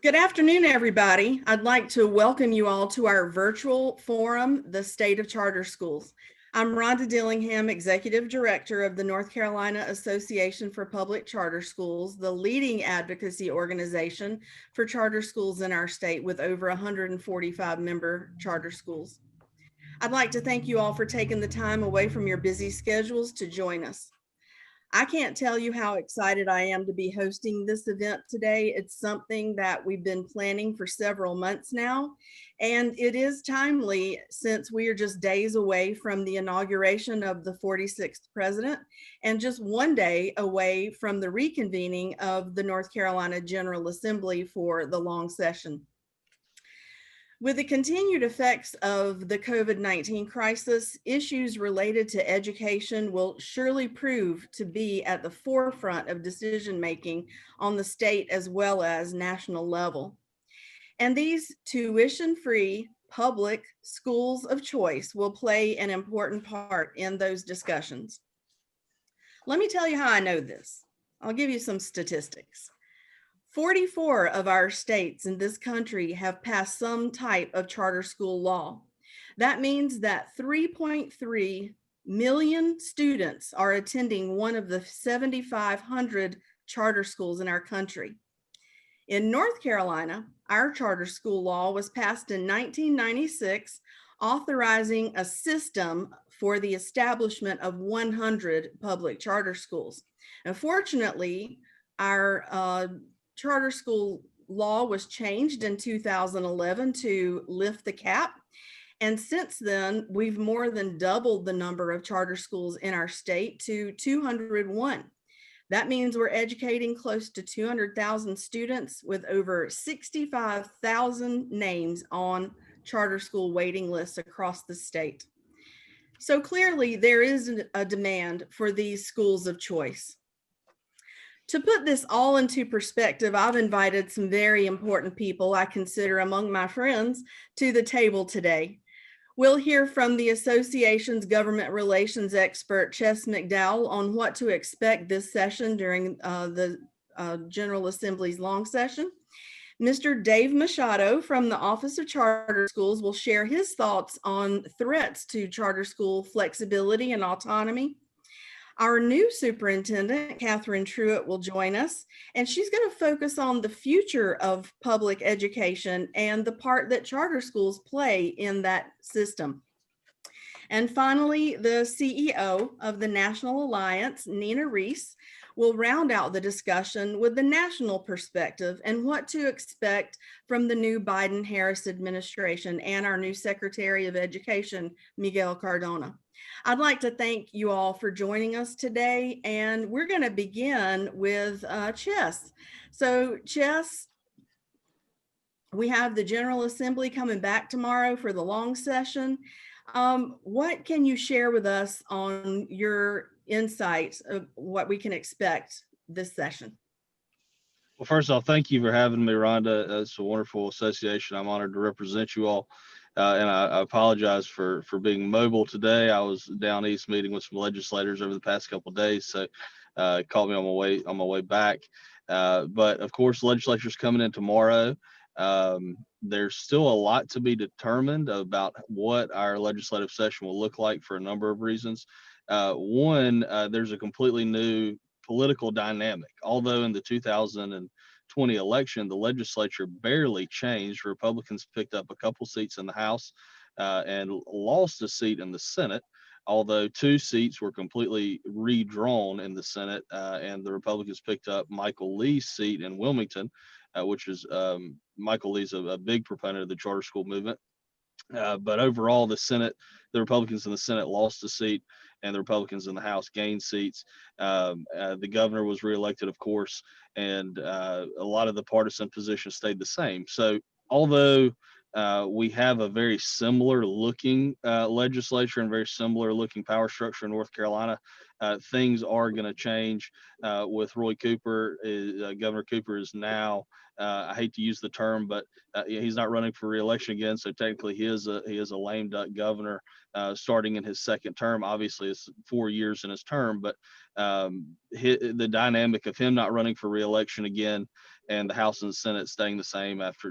Good afternoon, everybody. I'd like to welcome you all to our virtual forum, The State of Charter Schools. I'm Rhonda Dillingham, Executive Director of the North Carolina Association for Public Charter Schools, the leading advocacy organization for charter schools in our state with over 145 member charter schools. I'd like to thank you all for taking the time away from your busy schedules to join us. I can't tell you how excited I am to be hosting this event today. It's something that we've been planning for several months now, and it is timely since we are just days away from the inauguration of the 46th president and just one day away from the reconvening of the North Carolina General Assembly for the long session. With the continued effects of the COVID-19 crisis, issues related to education will surely prove to be at the forefront of decision-making on the state as well as national level. And these tuition-free public schools of choice will play an important part in those discussions. Let me tell you how I know this. I'll give you some statistics. 44 of our states in this country have passed some type of charter school law. That means that 3.3 million students are attending one of the 7,500 charter schools in our country. In North Carolina, our charter school law was passed in 1996, authorizing a system for the establishment of 100 public charter schools. Unfortunately, our charter school law was changed in 2011 to lift the cap. And since then, we've more than doubled the number of charter schools in our state to 201. That means we're educating close to 200,000 students with over 65,000 names on charter school waiting lists across the state. So clearly there is a demand for these schools of choice. To put this all into perspective, I've invited some very important people I consider among my friends to the table today. We'll hear from the association's government relations expert, Chess McDowell, on what to expect this session during the General Assembly's long session. Mr. Dave Machado from the Office of Charter Schools will share his thoughts on threats to charter school flexibility and autonomy. Our new superintendent, Catherine Truitt, will join us, and she's going to focus on the future of public education and the part that charter schools play in that system. And finally, the CEO of the National Alliance, Nina Rees, will round out the discussion with the national perspective and what to expect from the new Biden-Harris administration and our new Secretary of Education, Miguel Cardona. I'd like to thank you all for joining us today, and we're going to begin with Chess. So Chess, we have the General Assembly coming back tomorrow for the long session. What can you share with us on your insights of what we can expect this session? Well, first off, thank you for having me, Rhonda. It's a wonderful association. I'm honored to represent you all. And I apologize for being mobile today. I was down east meeting with some legislators over the past couple of days, so it caught me on my way back. But of course, the legislature's coming in tomorrow. There's still a lot to be determined about what our legislative session will look like for a number of reasons. One, there's a completely new political dynamic. Although in the 2020 election, the legislature barely changed. Republicans picked up a couple seats in the House and lost a seat in the Senate, although two seats were completely redrawn in the Senate, and the Republicans picked up Michael Lee's seat in Wilmington, which is Michael Lee's a big proponent of the charter school movement. But overall, the Republicans in the Senate lost a seat, and the Republicans in the House gained seats. The governor was reelected, of course, and a lot of the partisan positions stayed the same. So although we have a very similar looking legislature and very similar looking power structure in North Carolina, things are going to change with Roy Cooper. Governor Cooper is now, I hate to use the term, but he's not running for re-election again. So technically he is a lame duck governor starting in his second term. Obviously it's 4 years in his term, but the dynamic of him not running for re-election again and the House and Senate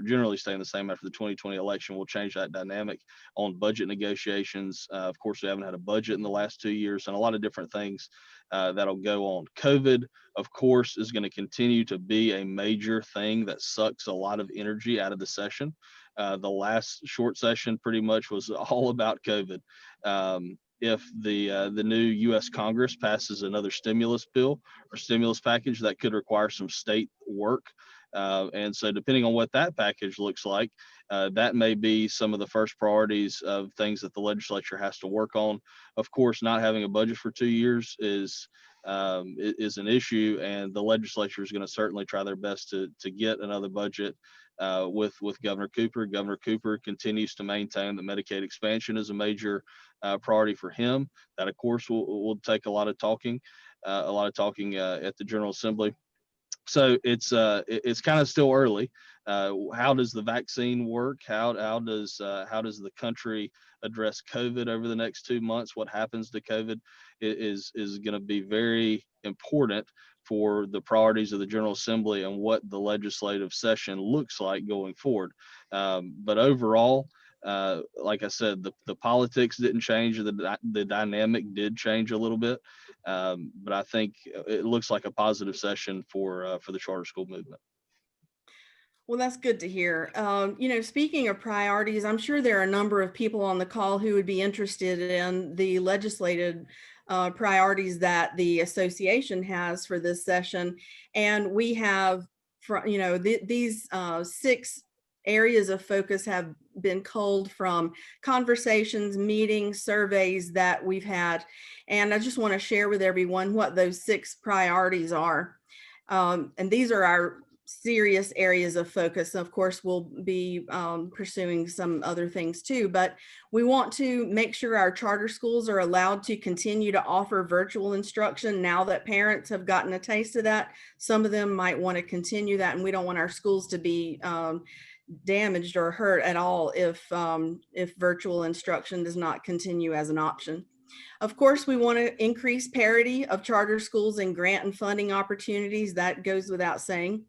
generally staying the same after the 2020 election will change that dynamic on budget negotiations. Of course, we haven't had a budget in the last 2 years, and a lot of different things that'll go on. COVID, of course, is going to continue to be a major thing that sucks a lot of energy out of the session. The last short session pretty much was all about COVID. If the new U.S. Congress passes another stimulus bill or stimulus package, that could require some state work. And so depending on what that package looks like, that may be some of the first priorities of things that the legislature has to work on. Of course, not having a budget for 2 years is an issue, and the legislature is going to certainly try their best to get another budget with Governor Cooper. Governor Cooper continues to maintain that Medicaid expansion is a major priority for him. That, of course, will take a lot of talking at the General Assembly. So it's kind of still early. How does the vaccine work? How does the country address COVID over the next 2 months? What happens to COVID is going to be very important for the priorities of the General Assembly and what the legislative session looks like going forward. But overall, like I said, the politics didn't change. The dynamic did change a little bit. But I think it looks like a positive session for the charter school movement. Well, that's good to hear. Speaking of priorities, I'm sure there are a number of people on the call who would be interested in the legislative priorities that the association has for this session. And we have, these 6 areas of focus have been culled from conversations, meetings, surveys that we've had. And I just want to share with everyone what those 6 priorities are. And these are our serious areas of focus. Of course, we'll be pursuing some other things too, but we want to make sure our charter schools are allowed to continue to offer virtual instruction now that parents have gotten a taste of that. Some of them might want to continue that, and we don't want our schools to be damaged or hurt at all if virtual instruction does not continue as an option. Of course, we want to increase parity of charter schools and grant and funding opportunities. That goes without saying.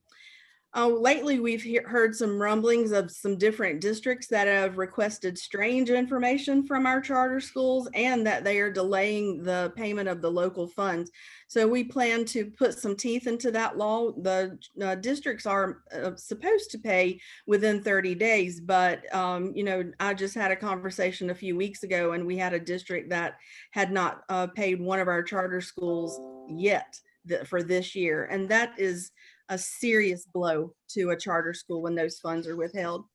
Lately, we've heard some rumblings of some different districts that have requested strange information from our charter schools and that they are delaying the payment of the local funds. So we plan to put some teeth into that law. The districts are supposed to pay within 30 days, but I just had a conversation a few weeks ago, and we had a district that had not paid one of our charter schools yet for this year. And that is a serious blow to a charter school when those funds are withheld.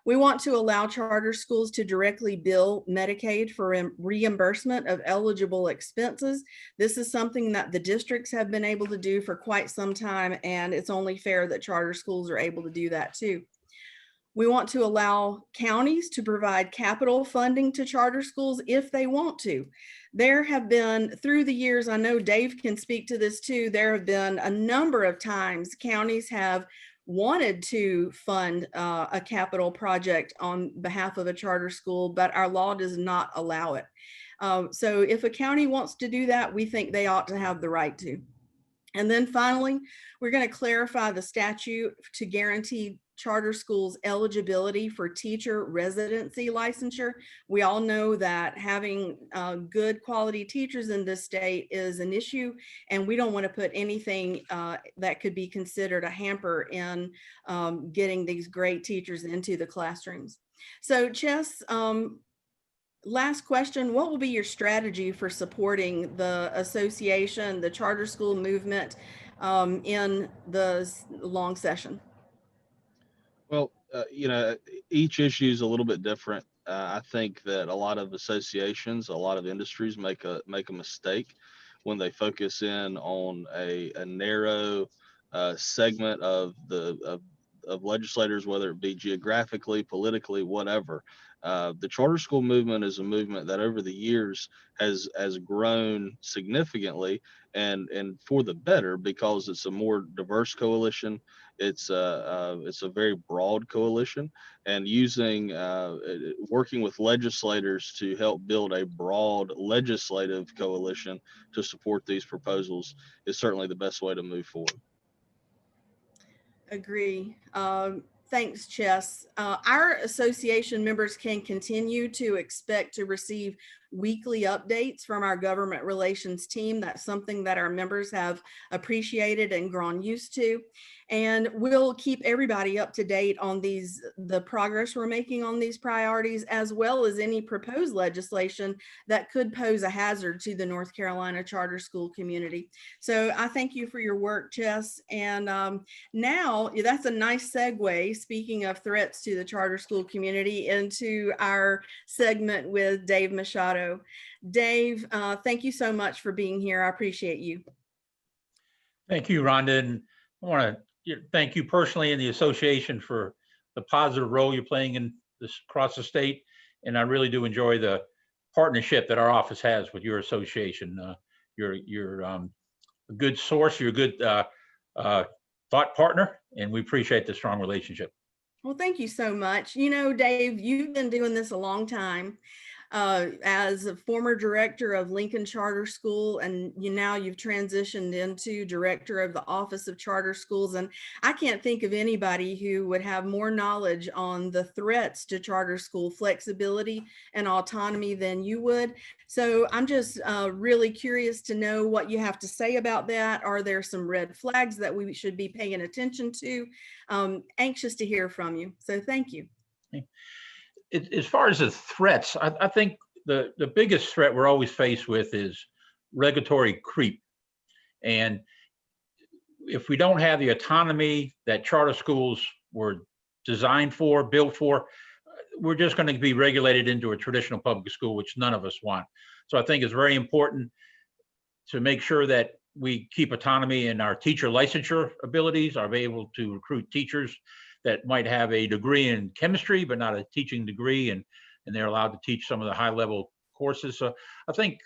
We want to allow charter schools to directly bill Medicaid for reimbursement of eligible expenses. This is something that the districts have been able to do for quite some time, and it's only fair that charter schools are able to do that too. We want to allow counties to provide capital funding to charter schools if they want to. There have been, through the years, I know Dave can speak to this too, there have been a number of times counties have wanted to fund a capital project on behalf of a charter school, but our law does not allow it. So if a county wants to do that, we think they ought to have the right to. And then finally, we're going to clarify the statute to guarantee charter schools eligibility for teacher residency licensure. We all know that having good quality teachers in this state is an issue, and we don't want to put anything that could be considered a hamper in getting these great teachers into the classrooms. So Chess, last question, what will be your strategy for supporting the association, the charter school movement in the long session? Well, each issue is a little bit different. I think that a lot of associations, a lot of industries make a mistake when they focus in on a narrow segment of legislators, whether it be geographically, politically, whatever. The charter school movement is a movement that over the years has grown significantly and for the better, because it's a more diverse coalition. It's a very broad coalition, and working with legislators to help build a broad legislative coalition to support these proposals is certainly the best way to move forward. Agree. Thanks, Chess. Our association members can continue to expect to receive weekly updates from our government relations team. That's something that our members have appreciated and grown used to. And we'll keep everybody up to date on the progress we're making on these priorities, as well as any proposed legislation that could pose a hazard to the North Carolina charter school community. So I thank you for your work, Chess. And now, that's a nice segue, speaking of threats to the charter school community, into our segment with Dave Machado. Dave, thank you so much for being here. I appreciate you. Thank you, Rhonda. And I want to thank you personally and the association for the positive role you're playing in this across the state. And I really do enjoy the partnership that our office has with your association. You're a good source. You're a good thought partner, and we appreciate the strong relationship. Well, thank you so much. You know, Dave, you've been doing this a long time. As a former director of Lincoln Charter School, and now you've transitioned into director of the Office of Charter Schools. And I can't think of anybody who would have more knowledge on the threats to charter school flexibility and autonomy than you would. So I'm just really curious to know what you have to say about that. Are there some red flags that we should be paying attention to? Anxious to hear from you. So thank you. As far as the threats, I think the biggest threat we're always faced with is regulatory creep. And if we don't have the autonomy that charter schools were designed for, built for, we're just going to be regulated into a traditional public school, which none of us want. So I think it's very important to make sure that we keep autonomy in our teacher licensure abilities, are able to recruit teachers that might have a degree in chemistry, but not a teaching degree, and they're allowed to teach some of the high-level courses. So I think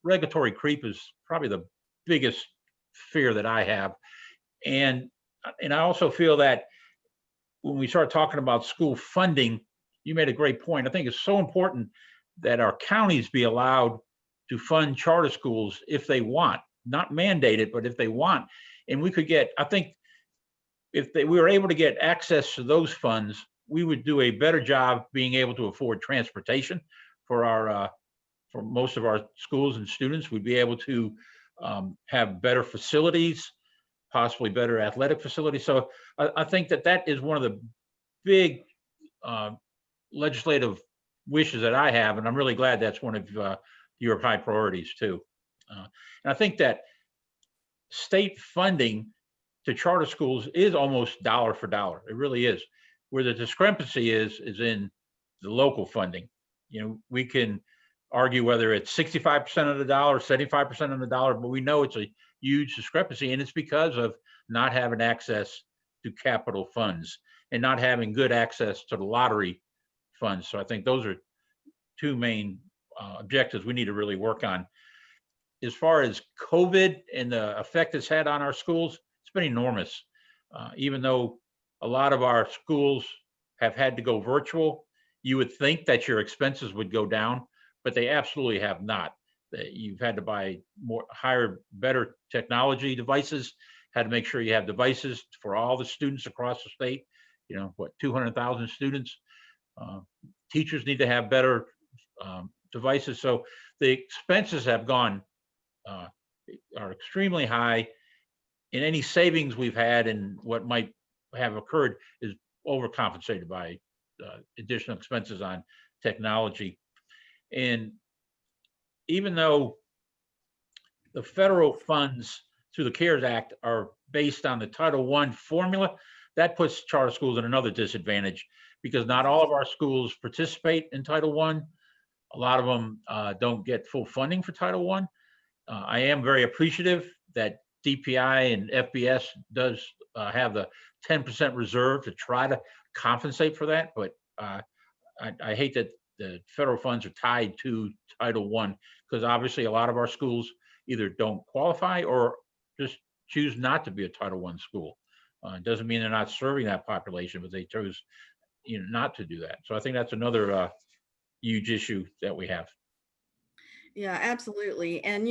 regulatory creep is probably the biggest fear that I have. And I also feel that when we start talking about school funding, you made a great point. I think it's so important that our counties be allowed to fund charter schools if they want, not mandated, but if they want. And we could get, I think, if we were able to get access to those funds, we would do a better job being able to afford transportation for most of our schools and students. We'd be able to have better facilities, possibly better athletic facilities. So I think that is one of the big legislative wishes that I have, and I'm really glad that's one of your high priorities too. And I think that state funding to charter schools is almost dollar for dollar. It really is. Where the discrepancy is in the local funding. You know, we can argue whether it's 65% of the dollar, 75% of the dollar, but we know it's a huge discrepancy, and it's because of not having access to capital funds and not having good access to the lottery funds. So I think those are two main objectives we need to really work on. As far as COVID and the effect it's had on our schools, it's been enormous. Even though a lot of our schools have had to go virtual, you would think that your expenses would go down, but they absolutely have not. You've had to buy better technology devices, had to make sure you have devices for all the students across the state. You know, 200,000 students. Teachers need to have better devices. So the expenses have are extremely high, and any savings we've had and what might have occurred is overcompensated by additional expenses on technology. And even though the federal funds through the CARES Act are based on the Title I formula, that puts charter schools at another disadvantage because not all of our schools participate in Title I. A lot of them don't get full funding for Title I. I am very appreciative that DPI and FBS does have the 10% reserve to try to compensate for that, but I hate that the federal funds are tied to Title I because obviously a lot of our schools either don't qualify or just choose not to be a Title I school. It doesn't mean they're not serving that population, but they chose not to do that. So I think that's another huge issue that we have. Yeah, absolutely. And,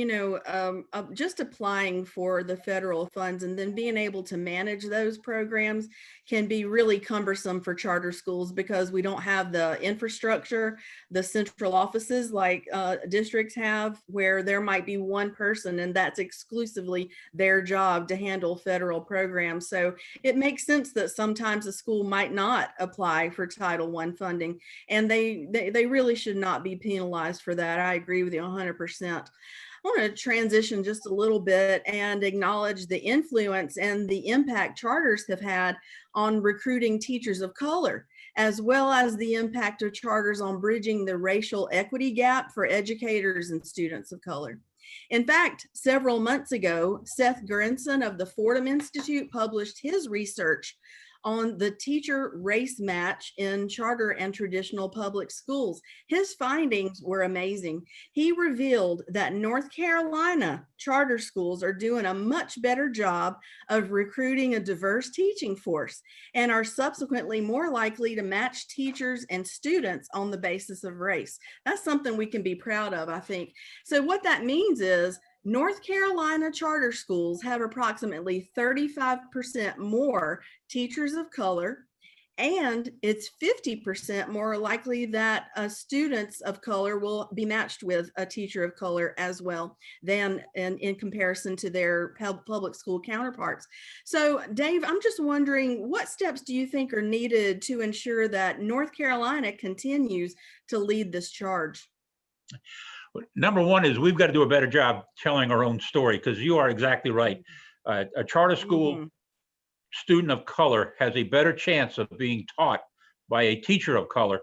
just applying for the federal funds and then being able to manage those programs can be really cumbersome for charter schools because we don't have the infrastructure, the central offices like districts have, where there might be one person and that's exclusively their job to handle federal programs. So it makes sense that sometimes a school might not apply for Title I funding, and they really should not be penalized for that. I agree with you 100%. I want to transition just a little bit and acknowledge the influence and the impact charters have had on recruiting teachers of color, as well as the impact of charters on bridging the racial equity gap for educators and students of color. In fact, several months ago, Seth Grinson of the Fordham Institute published his research on the teacher race match in charter and traditional public schools. His findings were amazing. He revealed that North Carolina charter schools are doing a much better job of recruiting a diverse teaching force and are subsequently more likely to match teachers and students on the basis of race. That's something we can be proud of, I think. So what that means is North Carolina charter schools have approximately 35% more teachers of color, and it's 50% more likely that students of color will be matched with a teacher of color as well than in comparison to their public school counterparts. So Dave, I'm just wondering, what steps do you think are needed to ensure that North Carolina continues to lead this charge? Number one is we've got to do a better job telling our own story, because you are exactly right. A charter school student of color has a better chance of being taught by a teacher of color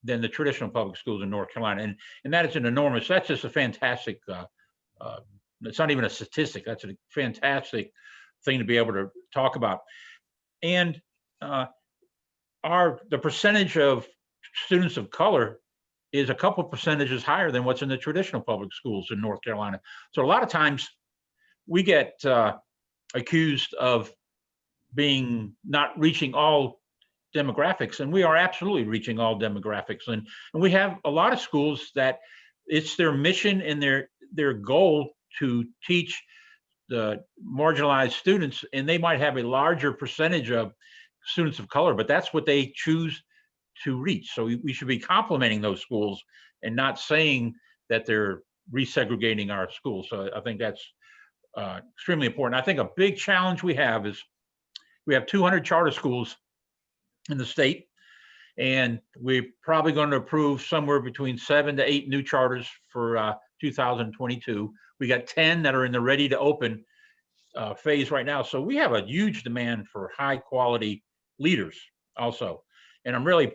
than the traditional public schools in North Carolina. And that is that's just a fantastic, it's not even a statistic, that's a fantastic thing to be able to talk about. And the percentage of students of color is a couple percentages higher than what's in the traditional public schools in North Carolina. So a lot of times we get accused of being not reaching all demographics, and we are absolutely reaching all demographics. And we have a lot of schools that it's their mission and their goal to teach the marginalized students, and they might have a larger percentage of students of color, but that's what they choose to reach. So we should be complimenting those schools and not saying that they're resegregating our schools. So I think that's extremely important. I think a big challenge we have is we have 200 charter schools in the state, and we're probably going to approve somewhere between 7 to 8 new charters for 2022. We got 10 that are in the ready to open phase right now. So we have a huge demand for high quality leaders also. And I'm really,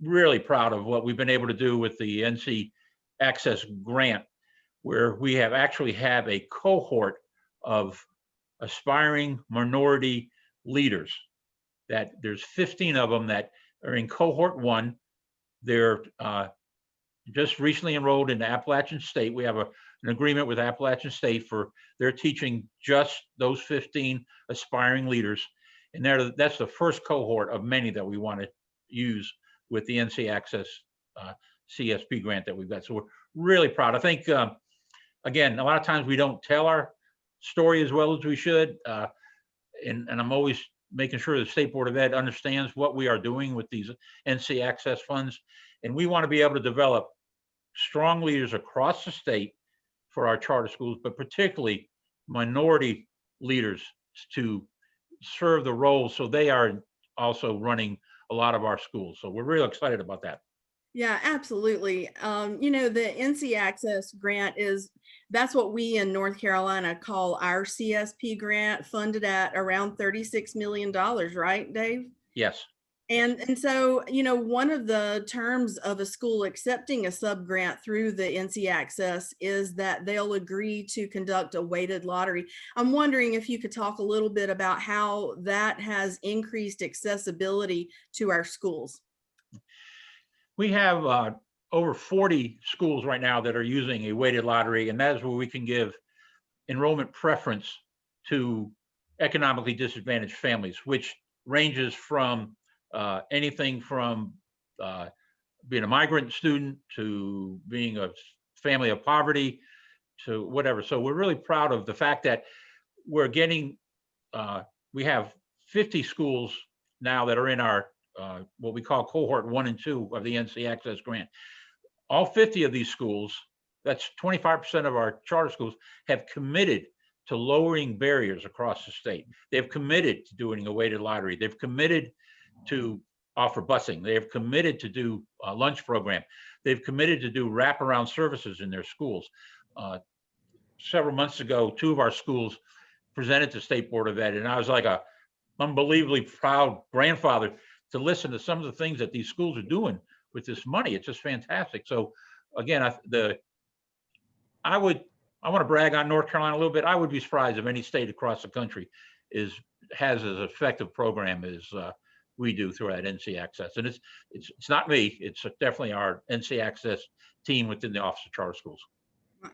really proud of what we've been able to do with the NC Access grant, where we have a cohort of aspiring minority leaders. That there's 15 of them that are in cohort 1. They're just recently enrolled in Appalachian State. We have an agreement with Appalachian State for they're teaching just those 15 aspiring leaders. And that's the first cohort of many that we want to use with the NC Access CSP grant that we've got. So we're really proud. I think, again, a lot of times we don't tell our story as well as we should. And I'm always making sure the State Board of Ed understands what we are doing with these NC Access funds. And we want to be able to develop strong leaders across the state for our charter schools, but particularly minority leaders to serve the roles. So they are also running a lot of our schools. So we're real excited about that. Yeah, absolutely. The NC Access grant that's what we in North Carolina call our CSP grant, funded at around $36 million, right, Dave? Yes. And so, one of the terms of a school accepting a sub-grant through the NC Access is that they'll agree to conduct a weighted lottery. I'm wondering if you could talk a little bit about how that has increased accessibility to our schools. We have over 40 schools right now that are using a weighted lottery, and that is where we can give enrollment preference to economically disadvantaged families, which ranges from anything from being a migrant student to being a family of poverty to whatever. So we're really proud of the fact that we're getting, we have 50 schools now that are in our, what we call cohort 1 and 2 of the NC Access Grant. All 50 of these schools, that's 25% of our charter schools, have committed to lowering barriers across the state. They've committed to doing a weighted lottery. They've committed to offer busing. They have committed to do a lunch program. They've committed to do wraparound services in their schools. Several months ago, 2 of our schools presented to State Board of Ed, and I was like a unbelievably proud grandfather to listen to some of the things that these schools are doing with this money. It's just fantastic. So again, I want to brag on North Carolina a little bit. I would be surprised if any state across the country has as effective program as we do through that NC Access. And it's not me. It's definitely our NC Access team within the Office of Charter Schools.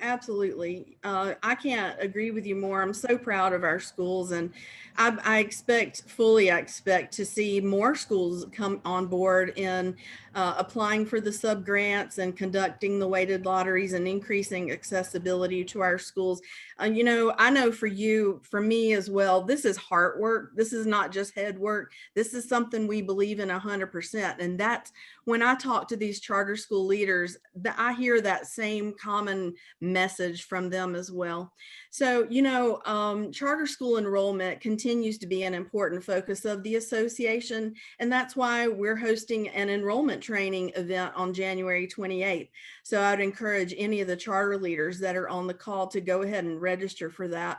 Absolutely. I can't agree with you more. I'm so proud of our schools, and I expect to see more schools come on board in applying for the sub grants and conducting the weighted lotteries and increasing accessibility to our schools. You know, I know for me as well, this is heart work. This is not just head work. This is something we believe in 100%. And that's when I talk to these charter school leaders, I hear that same common message from them as well. So, you know, charter school enrollment continues to be an important focus of the association. And that's why we're hosting an enrollment training event on January 28th. So I'd encourage any of the charter leaders that are on the call to go ahead and register for that.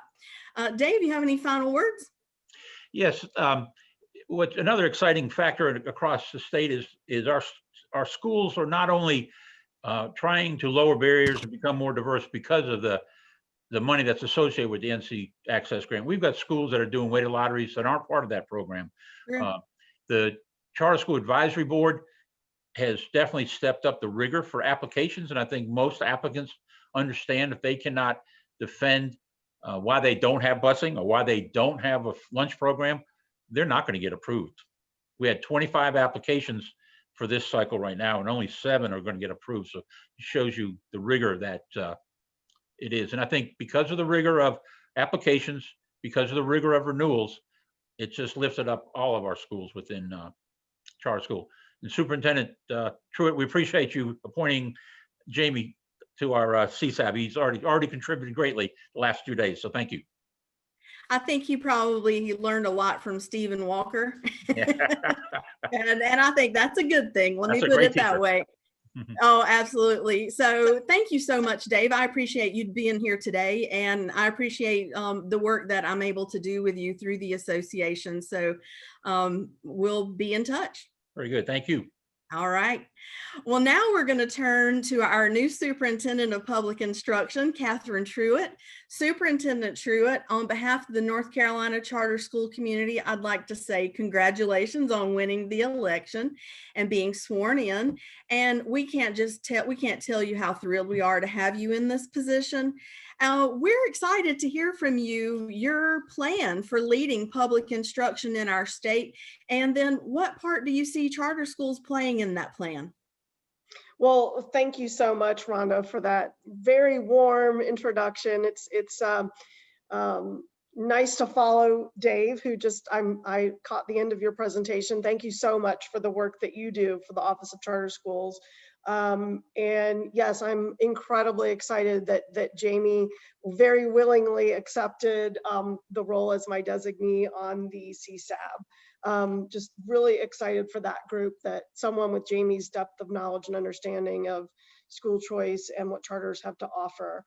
Dave, you have any final words? Yes. What's another exciting factor across the state is our schools are not only trying to lower barriers and become more diverse because of the money that's associated with the NC Access Grant. We've got schools that are doing weighted lotteries that aren't part of that program. Sure. The Charter School Advisory Board has definitely stepped up the rigor for applications, and I think most applicants understand if they cannot defend why they don't have busing or why they don't have a lunch program, they're not going to get approved. We had 25 applications for this cycle right now, and only 7 are going to get approved. So it shows you the rigor that it is. And I think because of the rigor of applications, because of the rigor of renewals, it just lifted up all of our schools within charter school. And Superintendent Truitt, we appreciate you appointing Jamie to our CSAB. He's already contributed greatly the last 2 days. So thank you. I think he learned a lot from Stephen Walker. and I think that's a good thing. Let me put it that way. Oh, absolutely. So thank you so much, Dave. I appreciate you being here today, and I appreciate the work that I'm able to do with you through the association. So we'll be in touch. Very good. Thank you. All right. Well, now we're going to turn to our new Superintendent of Public Instruction, Catherine Truitt. Superintendent Truitt, on behalf of the North Carolina Charter School community, I'd like to say congratulations on winning the election and being sworn in. And we can't tell you how thrilled we are to have you in this position. We're excited to hear from you, your plan for leading public instruction in our state, and then what part do you see charter schools playing in that plan? Well, thank you so much, Rhonda, for that very warm introduction. It's nice to follow Dave, who I caught the end of your presentation. Thank you so much for the work that you do for the Office of Charter Schools. And yes, I'm incredibly excited that Jamie very willingly accepted the role as my designee on the CSAB. Just really excited for that group, that someone with Jamie's depth of knowledge and understanding of school choice and what charters have to offer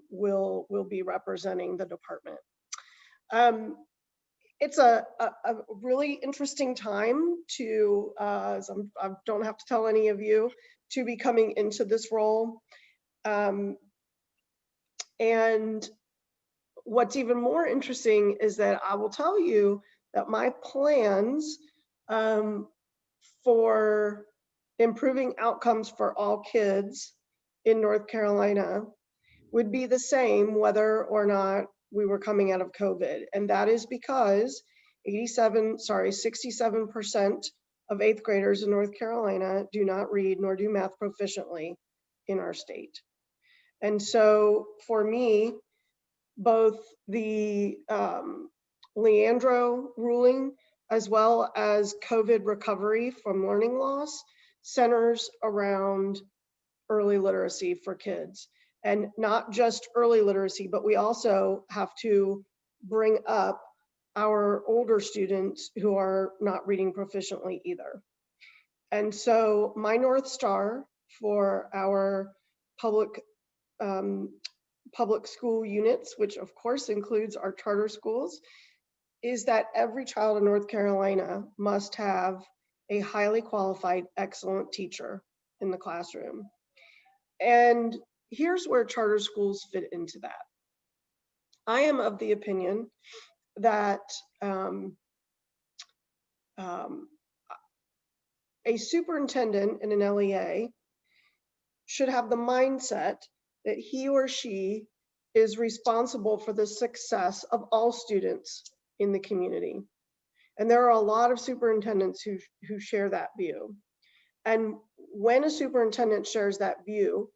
will be representing the department. It's a really interesting time to, I don't have to tell any of you, to be coming into this role. And what's even more interesting is that I will tell you that my plans for improving outcomes for all kids in North Carolina would be the same whether or not we were coming out of COVID. And that is because 67% of 8th graders in North Carolina do not read nor do math proficiently in our state. And so for me, both the Leandro ruling as well as COVID recovery from learning loss centers around early literacy for kids. And not just early literacy, but we also have to bring up our older students who are not reading proficiently either. And so my North Star for our public school units, which of course includes our charter schools, is that every child in North Carolina must have a highly qualified, excellent teacher in the classroom. And here's where charter schools fit into that. I am of the opinion that a superintendent in an LEA should have the mindset that he or she is responsible for the success of all students in the community. And there are a lot of superintendents who share that view. And when a superintendent shares that view,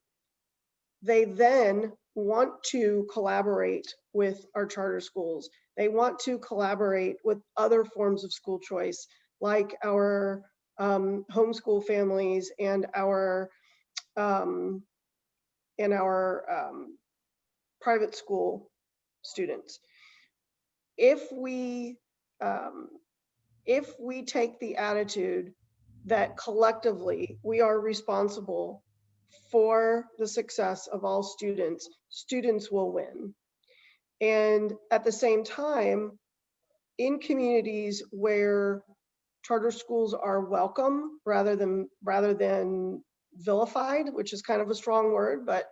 they then want to collaborate with our charter schools. They want to collaborate with other forms of school choice, like our homeschool families and our private school students. If we take the attitude that collectively we are responsible for the success of all students, students will win. And at the same time, in communities where charter schools are welcome rather than vilified, which is kind of a strong word, but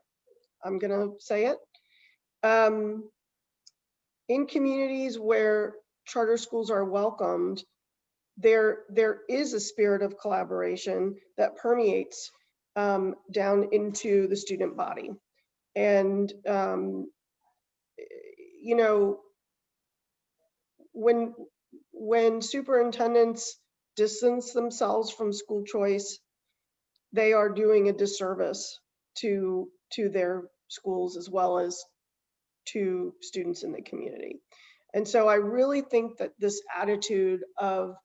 I'm gonna say it. In communities where charter schools are welcomed, there is a spirit of collaboration that permeates down into the student body. And you know, when superintendents distance themselves from school choice, they are doing a disservice to their schools as well as to students in the community. And so I really think that this attitude of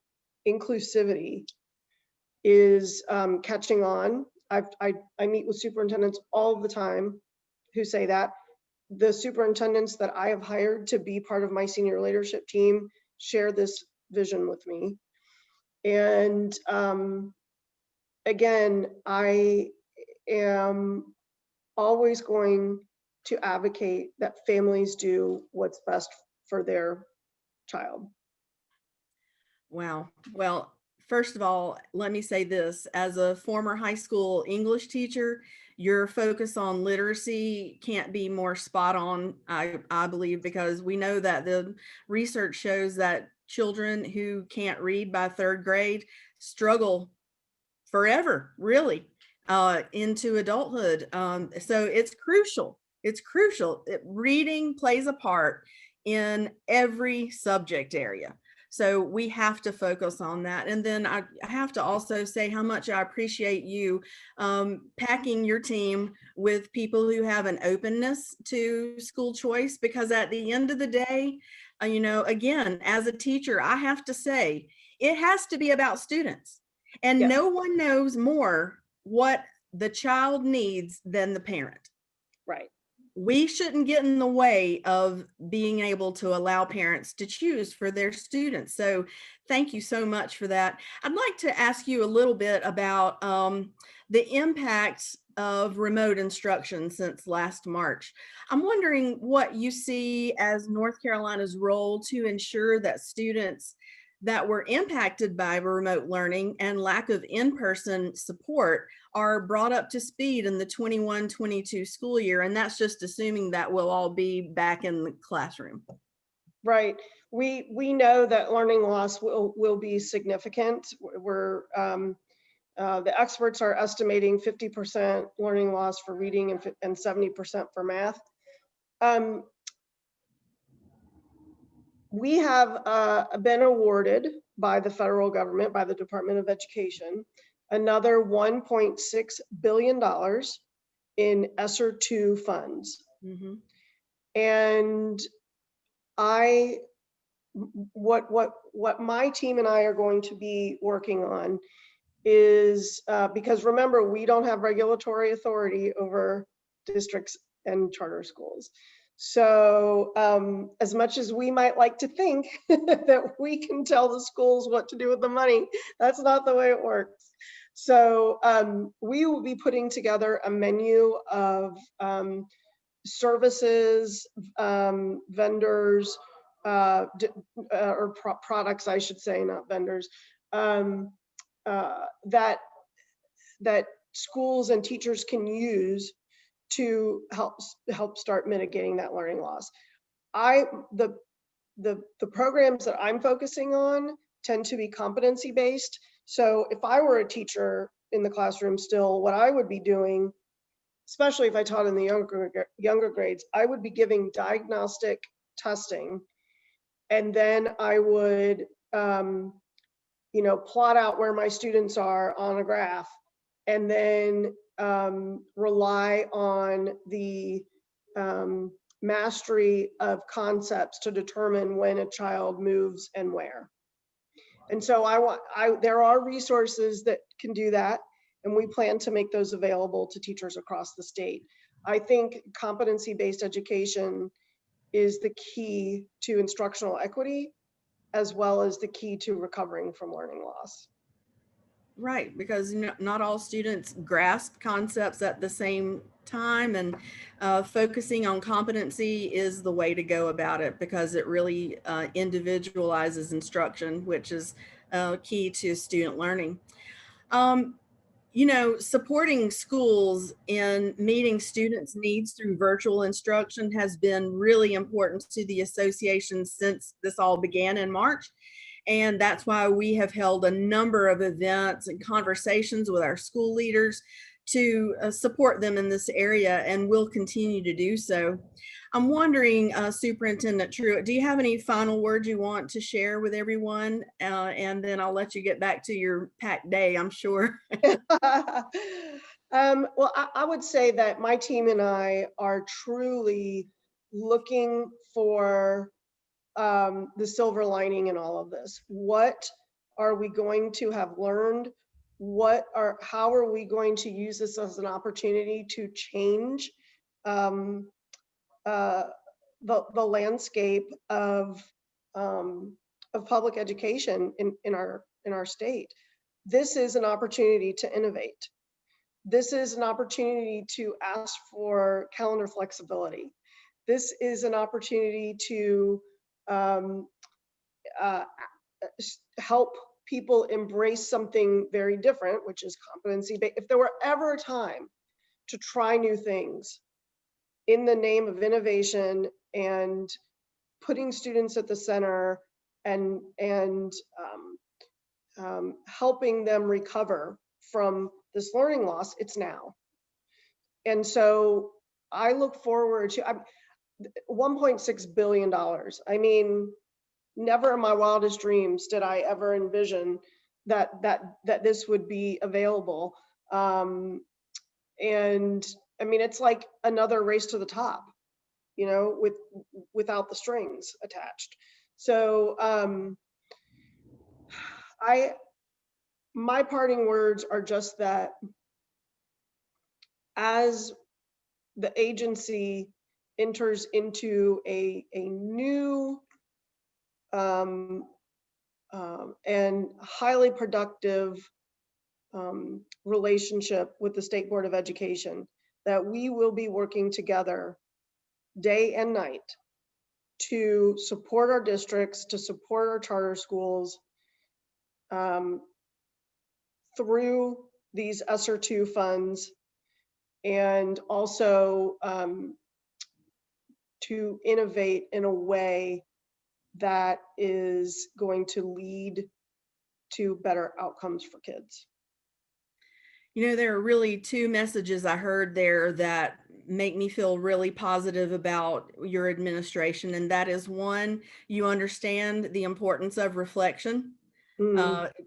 inclusivity is catching on. I meet with superintendents all the time who say that. The superintendents that I have hired to be part of my senior leadership team share this vision with me. And again, I am always going to advocate that families do what's best for their child. Wow. Well, first of all, let me say this. As a former high school English teacher, your focus on literacy can't be more spot on, I believe, because we know that the research shows that children who can't read by 3rd grade struggle forever, really, into adulthood. So it's crucial. It's crucial. Reading plays a part in every subject area. So we have to focus on that. And then I have to also say how much I appreciate you packing your team with people who have an openness to school choice, because at the end of the day, you know, again, as a teacher, I have to say, it has to be about students. And Yes. No one knows more what the child needs than the parent. Right. We shouldn't get in the way of being able to allow parents to choose for their students. So thank you so much for that. I'd like to ask you a little bit about the impact of remote instruction since last March. I'm wondering what you see as North Carolina's role to ensure that students that were impacted by remote learning and lack of in-person support are brought up to speed in the 21-22 school year. And that's just assuming that we'll all be back in the classroom. Right. We know that learning loss will be significant. We're the experts are estimating 50% learning loss for reading and 70% for math. We have been awarded by the federal government, by the Department of Education, another $1.6 billion in ESSER 2 funds. Mhm. And what my team and I are going to be working on is, because remember, we don't have regulatory authority over districts and charter schools. So as much as we might like to think that we can tell the schools what to do with the money, that's not the way it works. So we will be putting together a menu of services, vendors, or products, I should say, not vendors, that schools and teachers can use to help start mitigating that learning loss. The programs that I'm focusing on tend to be competency based. So if I were a teacher in the classroom still, what I would be doing, especially if I taught in the younger grades, I would be giving diagnostic testing, and then I would plot out where my students are on a graph, and then rely on the mastery of concepts to determine when a child moves and where. And so there are resources that can do that, and we plan to make those available to teachers across the state. I think competency-based education is the key to instructional equity, as well as the key to recovering from learning loss. Right, because not all students grasp concepts at the same time, and focusing on competency is the way to go about it, because it really individualizes instruction, which is key to student learning. Supporting schools in meeting students' needs through virtual instruction has been really important to the association since this all began in March. And that's why we have held a number of events and conversations with our school leaders to support them in this area, and we'll continue to do so. I'm wondering, Superintendent Truitt, do you have any final words you want to share with everyone? And then I'll let you get back to your packed day, I'm sure. Well, I would say that my team and I are truly looking for the silver lining in all of this. What are we going to have learned? How are we going to use this as an opportunity to change the landscape of public education in our state? This is an opportunity to innovate. This is an opportunity to ask for calendar flexibility. This is an opportunity to help people embrace something very different, which is competency. If there were ever a time to try new things in the name of innovation and putting students at the center and helping them recover from this learning loss, it's now. And so I look forward to $1.6 billion. I mean, never in my wildest dreams did I ever envision that this would be available. And I mean, it's like another race to the top, without the strings attached. So my parting words are just that as the agency enters into a new and highly productive relationship with the State Board of Education, that we will be working together day and night to support our districts, to support our charter schools through these ESSER 2 funds, and also to innovate in a way that is going to lead to better outcomes for kids. There are really two messages I heard there that make me feel really positive about your administration. And that is, one, you understand the importance of reflection.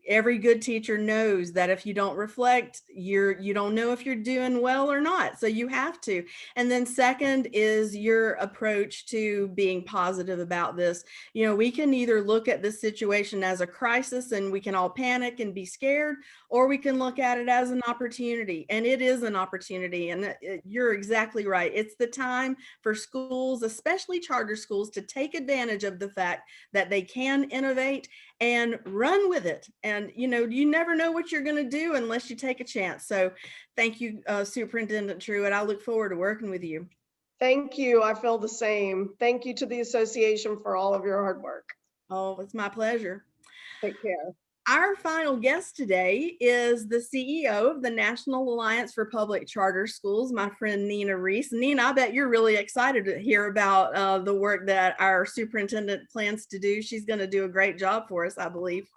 Every good teacher knows that if you don't reflect, you don't know if you're doing well or not. So you have to. And then second is your approach to being positive about this. You know, we can either look at this situation as a crisis and we can all panic and be scared, or we can look at it as an opportunity. And it is an opportunity. And you're exactly right. It's the time for schools, especially charter schools, to take advantage of the fact that they can innovate and run with it. And, you know, you never know what you're going to do unless you take a chance. So thank you, Superintendent Truitt. I look forward to working with you. Thank you. I feel the same. Thank you to the association for all of your hard work. Oh, it's my pleasure. Take care. Our final guest today is the CEO of the National Alliance for Public Charter Schools, my friend Nina Rees. Nina, I bet you're really excited to hear about the work that our superintendent plans to do. She's going to do a great job for us, I believe.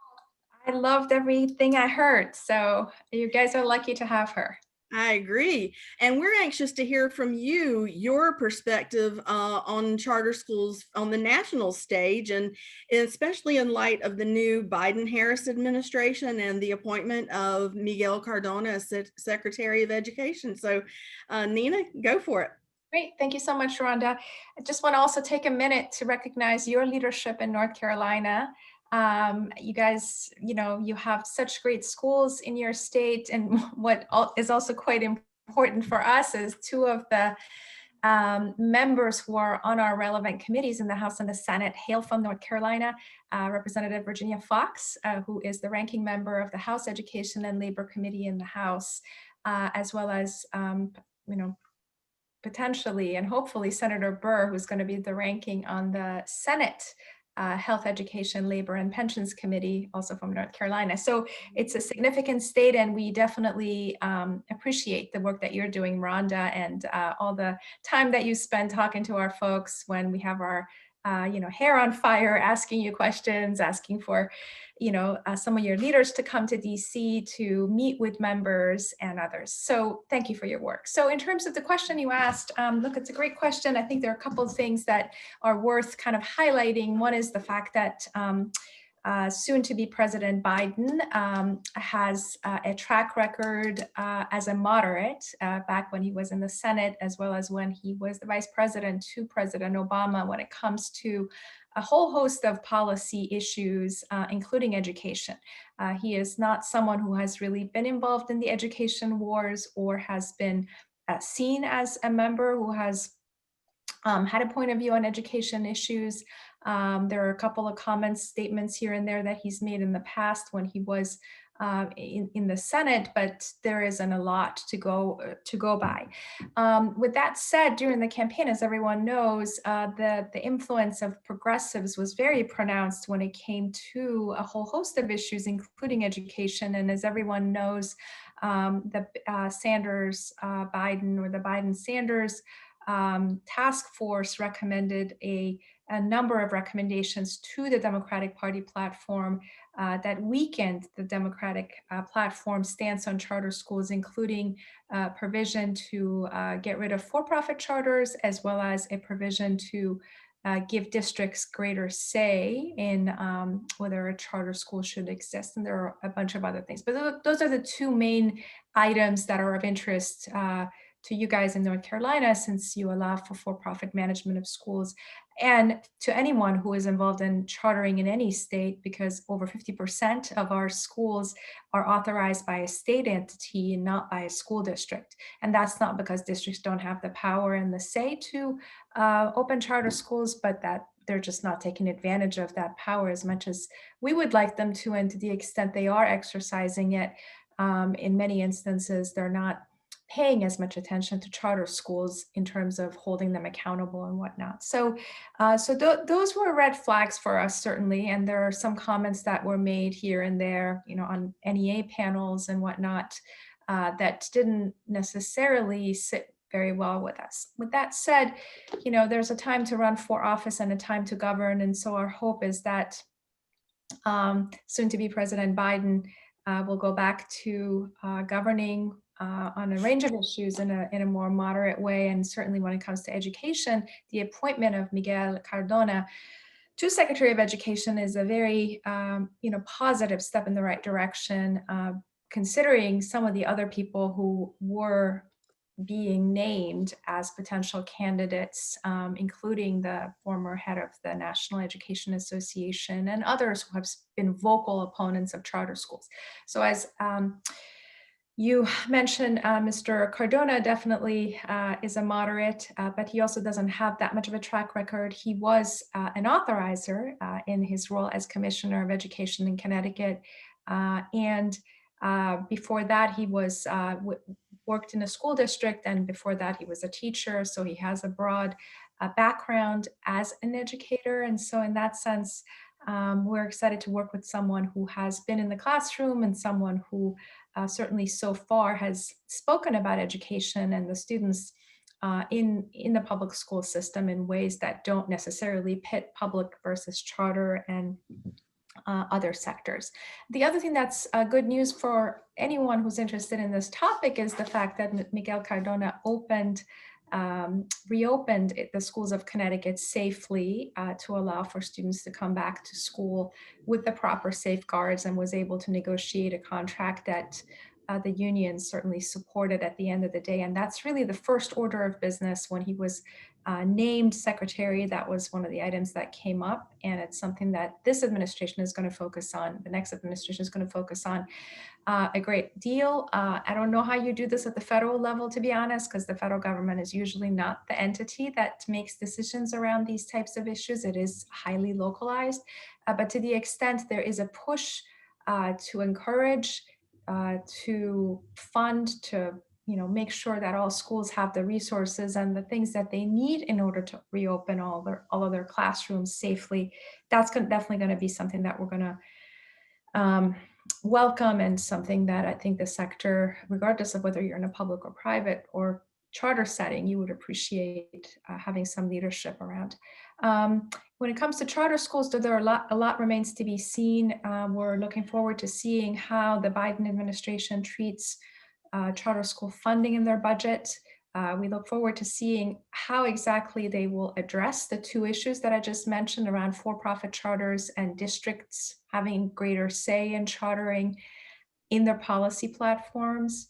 I loved everything I heard, so you guys are lucky to have her. I agree. And we're anxious to hear from you, your perspective on charter schools on the national stage, and especially in light of the new Biden-Harris administration and the appointment of Miguel Cardona as Secretary of Education. So Nina, go for it. Great. Thank you so much, Rhonda. I just want to also take a minute to recognize your leadership in North Carolina. You guys, you know, you have such great schools in your state, and what is also quite important for us is two of the members who are on our relevant committees in the House and the Senate hail from North Carolina. Representative Virginia Fox, who is the ranking member of the House Education and Labor Committee in the House, as well as, you know, potentially and hopefully Senator Burr, who's going to be the ranking on the Senate Health, Education, Labor, and Pensions Committee, also from North Carolina. So it's a significant state, and we definitely appreciate the work that you're doing, Rhonda, and all the time that you spend talking to our folks when we have our you know, hair on fire, asking you questions, asking for, you know, some of your leaders to come to DC to meet with members and others. So thank you for your work. So in terms of the question you asked, look, it's a great question. I think there are a couple of things that are worth kind of highlighting. One is the fact that soon to be President Biden has a track record as a moderate back when he was in the Senate, as well as when he was the vice president to President Obama when it comes to a whole host of policy issues, including education. He is not someone who has really been involved in the education wars or has been seen as a member who has had a point of view on education issues. There are a couple of statements here and there that he's made in the past when he was in the Senate, but there isn't a lot to go by. With that said, during the campaign, as everyone knows, the influence of progressives was very pronounced when it came to a whole host of issues, including education. And as everyone knows, the Sanders-Biden or the Biden-Sanders task force recommended a number of recommendations to the Democratic Party platform that weakened the Democratic platform stance on charter schools, including provision to get rid of for-profit charters, as well as a provision to give districts greater say in whether a charter school should exist. And there are a bunch of other things. But those are the two main items that are of interest to you guys in North Carolina, since you allow for-profit management of schools, and to anyone who is involved in chartering in any state, because over 50% of our schools are authorized by a state entity and not by a school district. And that's not because districts don't have the power and the say to open charter schools, but that they're just not taking advantage of that power as much as we would like them to. And to the extent they are exercising it, in many instances, they're not paying as much attention to charter schools in terms of holding them accountable and whatnot. So, those were red flags for us, certainly. And there are some comments that were made here and there, you know, on NEA panels and whatnot, that didn't necessarily sit very well with us. With that said, you know, there's a time to run for office and a time to govern. And so our hope is that soon to be President Biden will go back to governing on a range of issues in a more moderate way. And certainly when it comes to education, the appointment of Miguel Cardona to Secretary of Education is a very, positive step in the right direction, considering some of the other people who were being named as potential candidates, including the former head of the National Education Association and others who have been vocal opponents of charter schools. So as you mentioned, Mr. Cardona definitely is a moderate, but he also doesn't have that much of a track record. He was an authorizer in his role as Commissioner of Education in Connecticut. And before that, he was worked in a school district, and before that, he was a teacher. So he has a broad background as an educator. And so in that sense, we're excited to work with someone who has been in the classroom and someone who certainly so far has spoken about education and the students in the public school system in ways that don't necessarily pit public versus charter and other sectors. The other thing that's good news for anyone who's interested in this topic is the fact that Miguel Cardona reopened the schools of Connecticut safely to allow for students to come back to school with the proper safeguards, and was able to negotiate a contract that the union certainly supported at the end of the day. And that's really the first order of business when he was named secretary. That was one of the items that came up, and it's something that this administration is going to focus on. The next administration is going to focus on a great deal. I don't know how you do this at the federal level, to be honest, because the federal government is usually not the entity that makes decisions around these types of issues. It is highly localized, but to the extent there is a push to encourage, to fund, to make sure that all schools have the resources and the things that they need in order to reopen all of their classrooms safely. That's definitely going to be something that we're going to welcome, and something that I think the sector, regardless of whether you're in a public or private or charter setting, you would appreciate having some leadership around. When it comes to charter schools, there are a lot remains to be seen. We're looking forward to seeing how the Biden administration treats charter school funding in their budget. We look forward to seeing how exactly they will address the two issues that I just mentioned around for-profit charters and districts having greater say in chartering in their policy platforms.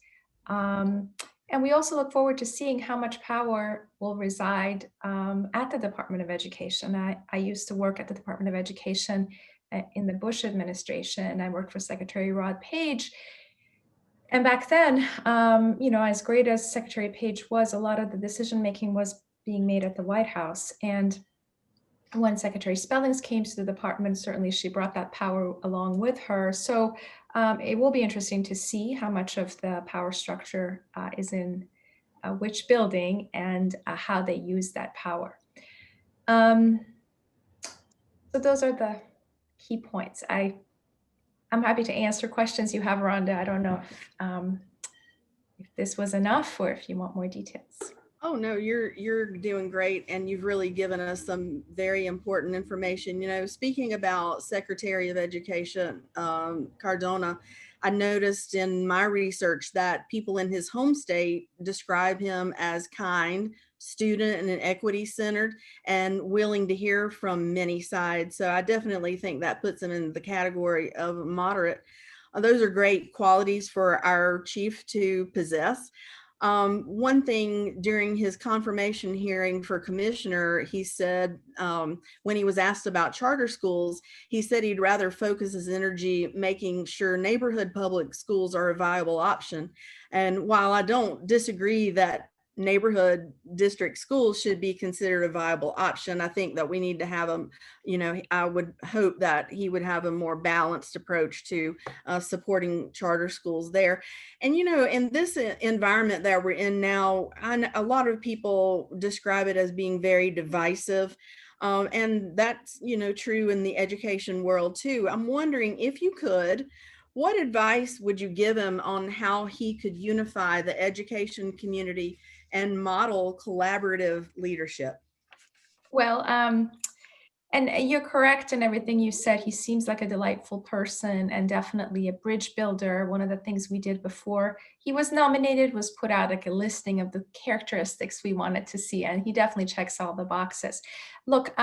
And we also look forward to seeing how much power will reside at the Department of Education. I used to work at the Department of Education in the Bush administration. I worked for Secretary Rod Page. And back then, as great as Secretary Page was, a lot of the decision-making was being made at the White House. And when Secretary Spellings came to the department, certainly she brought that power along with her. So it will be interesting to see how much of the power structure is in which building and how they use that power. So those are the key points. I'm happy to answer questions you have, Rhonda. I don't know if this was enough or if you want more details. Oh, no, you're doing great. And you've really given us some very important information. Speaking about Secretary of Education, Cardona, I noticed in my research that people in his home state describe him as kind, student and equity centered, and willing to hear from many sides. So I definitely think that puts him in the category of moderate. Those are great qualities for our chief to possess. One thing during his confirmation hearing for commissioner, he said, when he was asked about charter schools, he said he'd rather focus his energy making sure neighborhood public schools are a viable option. And while I don't disagree that neighborhood district schools should be considered a viable option, I think that we need to have them, I would hope that he would have a more balanced approach to supporting charter schools there. And, in this environment that we're in now, a lot of people describe it as being very divisive. And that's, true in the education world too. I'm wondering if you could, what advice would you give him on how he could unify the education community and model collaborative leadership? Well, and you're correct in everything you said. He seems like a delightful person and definitely a bridge builder. One of the things we did before he was nominated was put out like a listing of the characteristics we wanted to see, and he definitely checks all the boxes. Look,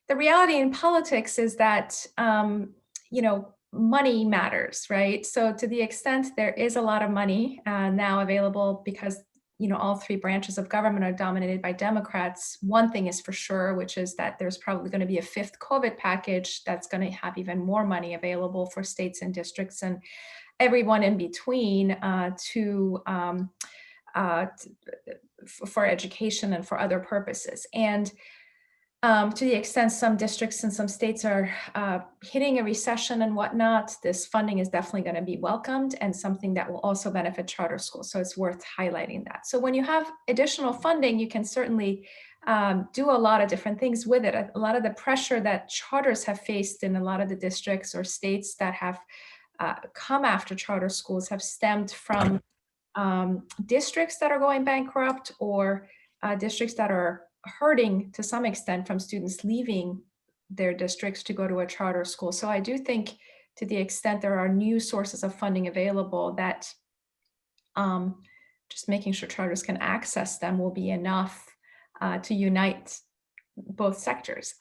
the reality in politics is that, money matters, right? So to the extent there is a lot of money now available because, all three branches of government are dominated by Democrats, one thing is for sure, which is that there's probably going to be a fifth COVID package that's going to have even more money available for states and districts and everyone in between for education and for other purposes. And to the extent some districts and some states are hitting a recession and whatnot, this funding is definitely going to be welcomed and something that will also benefit charter schools. So it's worth highlighting that. So when you have additional funding, you can certainly do a lot of different things with it. A lot of the pressure that charters have faced in a lot of the districts or states that have come after charter schools have stemmed from districts that are going bankrupt or districts that are hurting to some extent from students leaving their districts to go to a charter school. So I do think to the extent there are new sources of funding available that just making sure charters can access them will be enough to unite both sectors.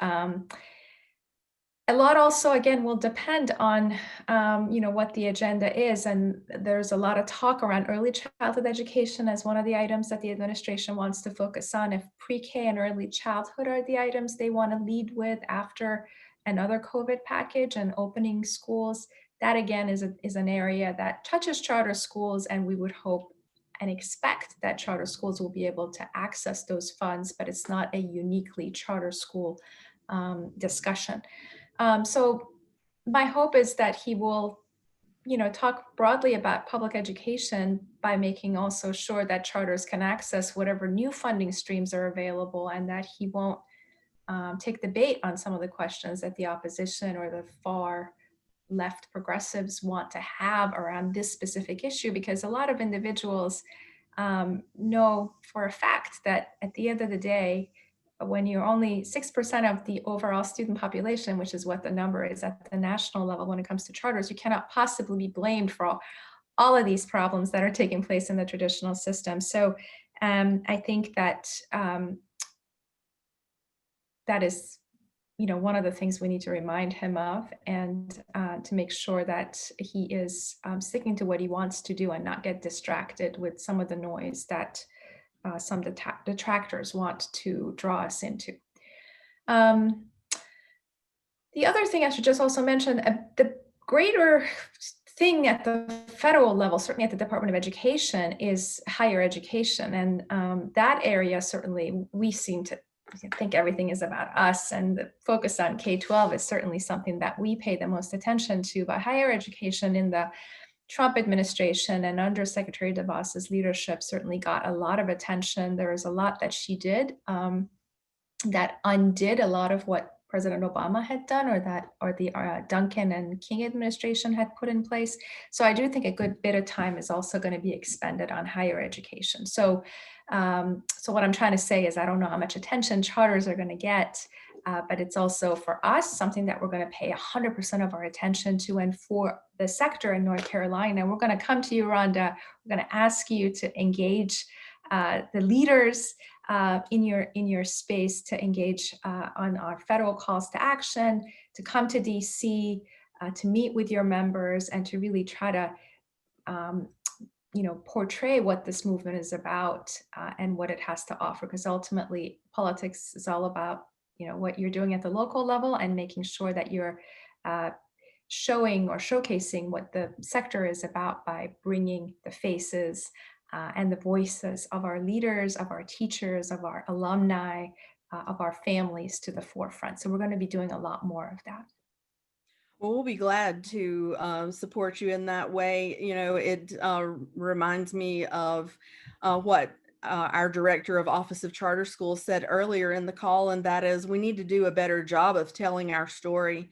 A lot also, again, will depend on, what the agenda is. And there's a lot of talk around early childhood education as one of the items that the administration wants to focus on. If pre-K and early childhood are the items they want to lead with after another COVID package and opening schools, that again is an area that touches charter schools, and we would hope and expect that charter schools will be able to access those funds, but it's not a uniquely charter school discussion. So my hope is that he will, talk broadly about public education by making also sure that charters can access whatever new funding streams are available, and that he won't take the bait on some of the questions that the opposition or the far left progressives want to have around this specific issue, because a lot of individuals know for a fact that at the end of the day, when you're only 6% of the overall student population, which is what the number is at the national level when it comes to charters, you cannot possibly be blamed for all of these problems that are taking place in the traditional system. So I think that that is, one of the things we need to remind him of, and to make sure that he is sticking to what he wants to do and not get distracted with some of the noise that some detractors want to draw us into. The other thing I should just also mention, the greater thing at the federal level, certainly at the Department of Education, is higher education. And that area, certainly, we seem to think everything is about us, and the focus on K-12 is certainly something that we pay the most attention to. But higher education in the Trump administration and under Secretary DeVos's leadership certainly got a lot of attention. There was a lot that she did that undid a lot of what President Obama had done, or the Duncan and King administration had put in place. So I do think a good bit of time is also going to be expended on higher education. So what I'm trying to say is I don't know how much attention charters are going to get, but it's also for us something that we're going to pay 100% of our attention to. And for the sector in North Carolina, we're going to come to you, Rhonda. We're going to ask you to engage the leaders in your space, to engage on our federal calls to action, to come to DC, to meet with your members, and to really try to portray what this movement is about and what it has to offer. Because ultimately, politics is all about what you're doing at the local level and making sure that you're showing or showcasing what the sector is about by bringing the faces and the voices of our leaders, of our teachers, of our alumni, of our families to the forefront. So we're going to be doing a lot more of that. Well, we'll be glad to support you in that way. It reminds me of what our director of Office of Charter Schools said earlier in the call, and that is we need to do a better job of telling our story.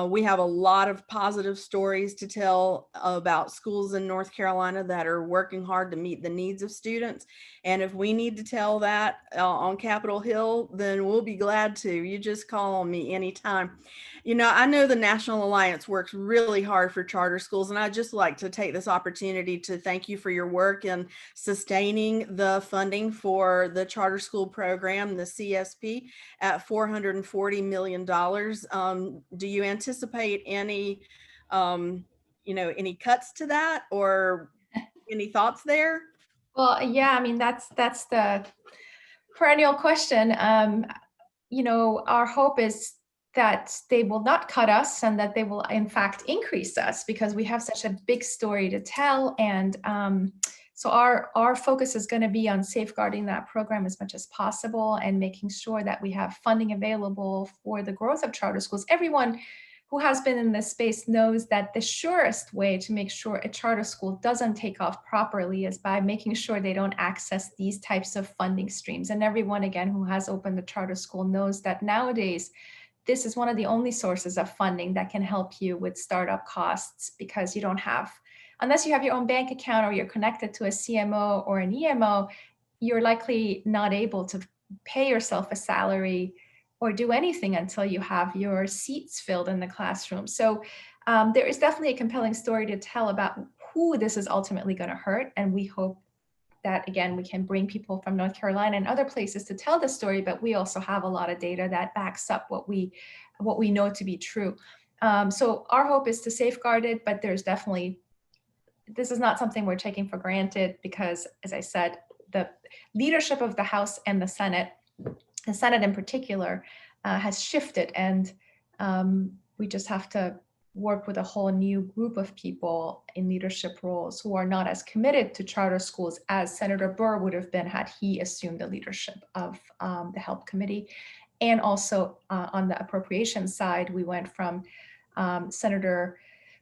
We have a lot of positive stories to tell about schools in North Carolina that are working hard to meet the needs of students. And if we need to tell that on Capitol Hill, then we'll be glad to. You just call on me anytime. You know, I know the National Alliance works really hard for charter schools, and I'd just like to take this opportunity to thank you for your work in sustaining the funding for the charter school program, the CSP, at $440 million. Do you anticipate any, any cuts to that, or any thoughts there? Well, yeah, I mean, that's the perennial question. Our hope is that they will not cut us and that they will in fact increase us, because we have such a big story to tell. And so our focus is going to be on safeguarding that program as much as possible and making sure that we have funding available for the growth of charter schools. Everyone who has been in this space knows that the surest way to make sure a charter school doesn't take off properly is by making sure they don't access these types of funding streams. And everyone, again, who has opened a charter school knows that nowadays, this is one of the only sources of funding that can help you with startup costs, because you don't have, unless you have your own bank account or you're connected to a CMO or an EMO, you're likely not able to pay yourself a salary or do anything until you have your seats filled in the classroom. So there is definitely a compelling story to tell about who this is ultimately going to hurt. And we hope that, again, we can bring people from North Carolina and other places to tell the story, but we also have a lot of data that backs up what we know to be true. So our hope is to safeguard it, but there's definitely, this is not something we're taking for granted, because, as I said, the leadership of the House and the Senate in particular, has shifted, and we just have to work with a whole new group of people in leadership roles who are not as committed to charter schools as Senator Burr would have been had he assumed the leadership of the HELP committee. And also on the appropriations side, we went from Senator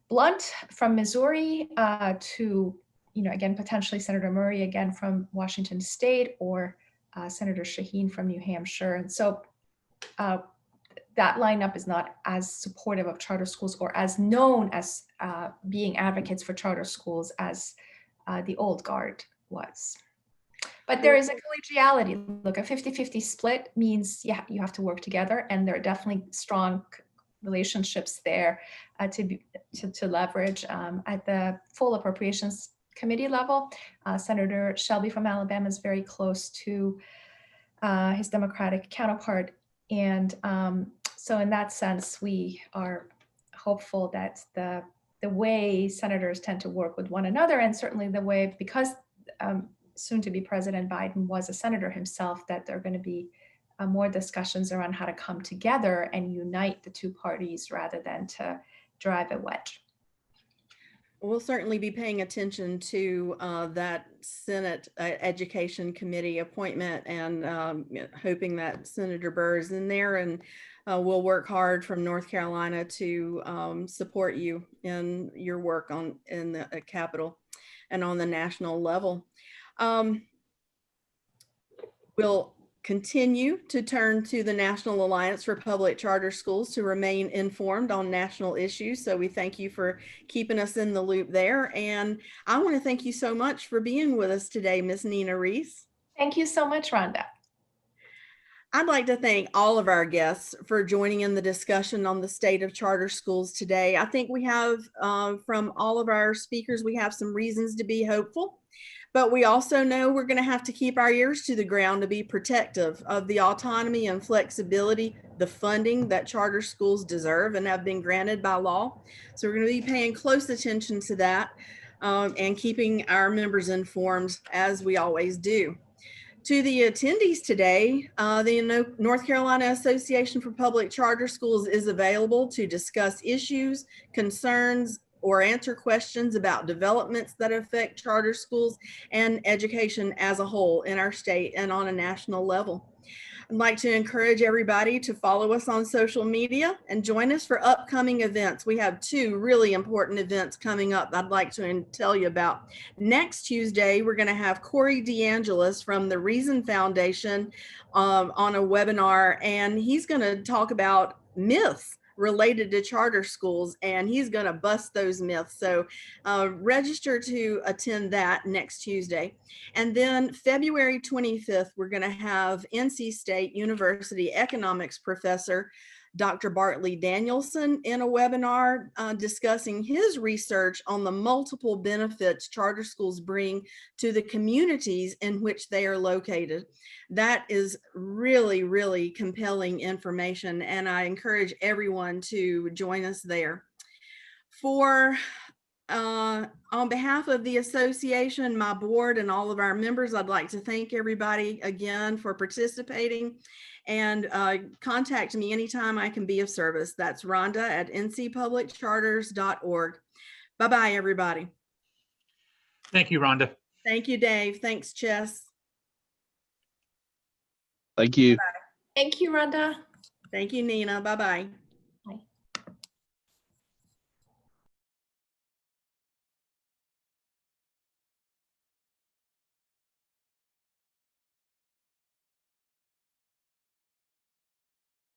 Blunt from Missouri to, again, potentially Senator Murray again from Washington State, or Senator Shaheen from New Hampshire. And so that lineup is not as supportive of charter schools or as known as being advocates for charter schools as the old guard was. But there is a collegiality. Look, a 50-50 split means you have to work together, and there are definitely strong relationships there to leverage at the full appropriations committee level. Senator Shelby from Alabama is very close to his Democratic counterpart. And so in that sense, we are hopeful that the way senators tend to work with one another, and certainly the way, because soon to be President Biden was a senator himself, that there are going to be more discussions around how to come together and unite the two parties rather than to drive a wedge. We'll certainly be paying attention to that Senate Education Committee appointment, and hoping that Senator Burr is in there, and we'll work hard from North Carolina to support you in your work in the Capitol and on the national level. We'll continue to turn to the National Alliance for Public Charter Schools to remain informed on national issues. So we thank you for keeping us in the loop there. And I want to thank you so much for being with us today, Ms. Nina Rees. Thank you so much, Rhonda. I'd like to thank all of our guests for joining in the discussion on the state of charter schools today. I think we have, from all of our speakers, we have some reasons to be hopeful. But we also know we're going to have to keep our ears to the ground to be protective of the autonomy and flexibility, the funding that charter schools deserve and have been granted by law. So we're going to be paying close attention to that and keeping our members informed, as we always do. To the attendees today, the North Carolina Association for Public Charter Schools is available to discuss issues, concerns, or answer questions about developments that affect charter schools and education as a whole in our state and on a national level. I'd like to encourage everybody to follow us on social media and join us for upcoming events. We have two really important events coming up I'd like to tell you about. Next Tuesday, we're going to have Corey DeAngelis from the Reason Foundation on a webinar, and he's going to talk about myths related to charter schools, and he's going to bust those myths. So register to attend that next Tuesday. And then February 25th, we're going to have NC State University economics professor Dr. Bartley Danielson in a webinar discussing his research on the multiple benefits charter schools bring to the communities in which they are located. That is really, really compelling information, and I encourage everyone to join us there. On behalf of the association, my board, and all of our members, I'd like to thank everybody again for participating, and contact me anytime I can be of service. That's Rhonda at ncpubliccharters.org. Bye-bye, everybody. Thank you, Rhonda. Thank you, Dave. Thanks, Chess. Thank you. Thank you, Rhonda. Thank you, Nina. Bye-bye.